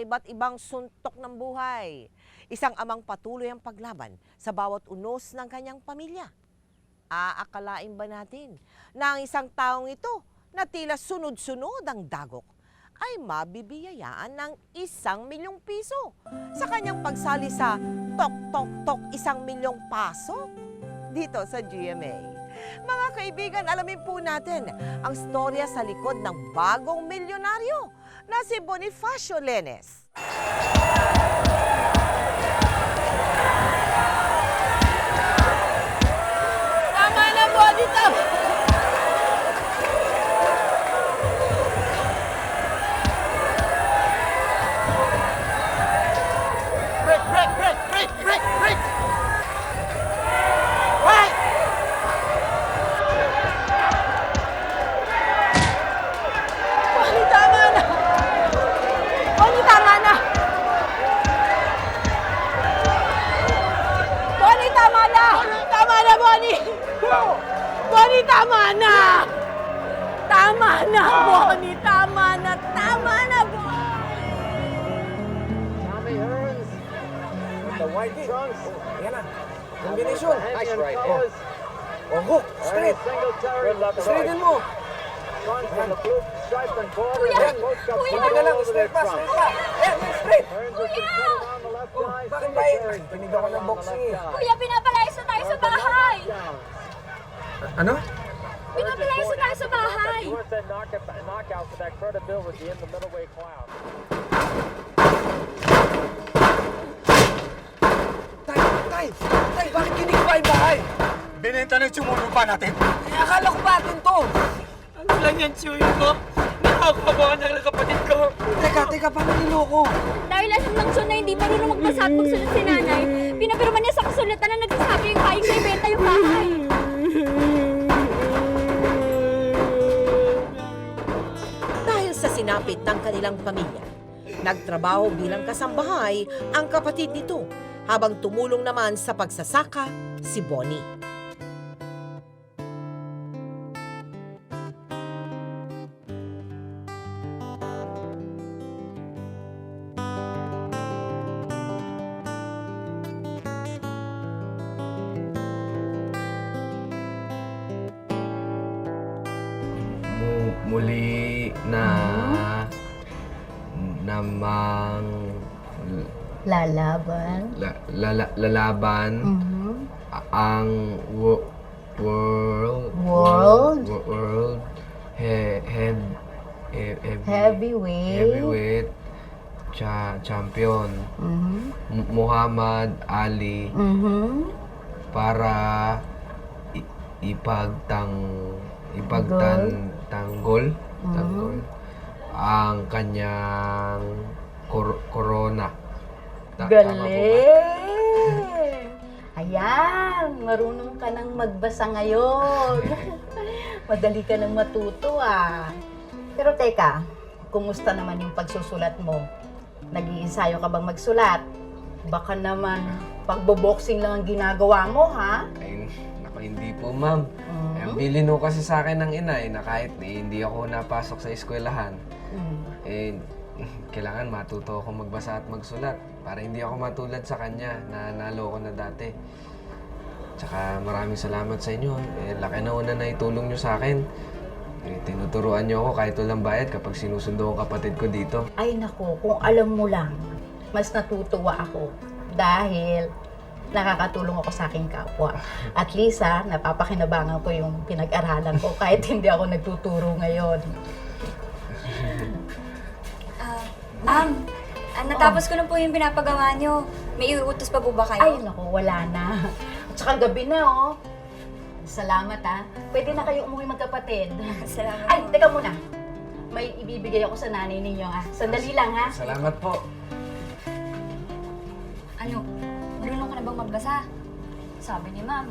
iba't ibang suntok ng buhay. Isang amang patuloy ang paglaban sa bawat unos ng kanyang pamilya. Aakalain ba natin na ang isang taong ito na tila sunod-sunod ang dagok ay mabibiyayaan ng 1,000,000 piso sa kanyang pagsali sa tok-tok-tok 1,000,000 pasok dito sa GMA. Mga kaibigan, alamin po natin ang storya sa likod ng bagong milyonaryo na si Bonifacio Lenes. Tama na, Boni! Tama! Break! Break! Break! Break! Break! Break! Break! Boni, tama na! Boni, tama na! Boni, tama na! Tama na, Boni! Boni, tama na! Tama na, Boni! Tama na! Tama na, Boni! Tommy Hearns with the white trunks. Yan na. Combination. Nice right. Oh, hook. Straight. Straight din mo. Kuya! Kuya! Hindi na lang. Straight pa. Straight pa. Ayan, straight. Oh, bakit ba eh? Pinig ako ng boxing eh. Kuya, pinapalayas na tayo sa bahay! Ano? Pinapalayas na tayo sa bahay! Knockout for that credibility in the middleweight class. Tay! Tay, bakit kinikpa yung bahay? Binenta na yung sumulupa natin. Eh, akala ko ba atin to? Ano lang yan, Chuyo ko? Nakakabawa ng kapatid ko. Teka, paano niloko? Dahil alam ng Son na hindi marunong magbasa at magsulat si nanay, pinapirma niya sa kasulatan na nagsasabi yung haying na ibenta yung bahay. Dahil sa sinapit ng kanilang pamilya, nagtrabaho bilang kasambahay ang kapatid nito habang tumulong naman sa pagsasaka si Bonnie. Muli na namang Lalaban. lalaban ang world heavyweight champion Muhammad Ali para ipagtanggol ang kanyang corona. Tama po ba? Galing! Ayan, marunong ka nang magbasa ngayon. Madali ka nang matuto ah. Pero teka, kumusta naman yung pagsusulat mo? Nag-iensayo ka bang magsulat? Baka naman pagboboxing lang ang ginagawa mo, ha? Ay, naku, hindi po, ma'am. Ang bilin ho kasi sa akin ng inay na kahit hindi ako napasok sa eskwelahan, kailangan matuto ako magbasa at magsulat para hindi ako matulad sa kanya na naloko na dati. Tsaka maraming salamat sa inyo. Laki na una na itulong nyo sa akin. Tinuturuan nyo ako kahit walang bayad kapag sinusundo ang kapatid ko dito. Ay nako, kung alam mo lang, mas natutuwa ako dahil nakakatulong ako sa aking kapwa. At least napapakinabangan ko yung pinag-aralan ko kahit hindi ako nagtuturo ngayon. Ma'am, natapos ko na po yung pinapagawa nyo. May iuutos pa po ba kayo? Ay nako, wala na. At saka gabi na oh. Salamat Pwede na kayo umuwi magkapatid. Salamat Ay, po. teka muna. May ibibigay ako sa nanay ninyo Sandali lang Salamat po. Ano, marunong ka na bang magbasa? Sabi ni ma'am.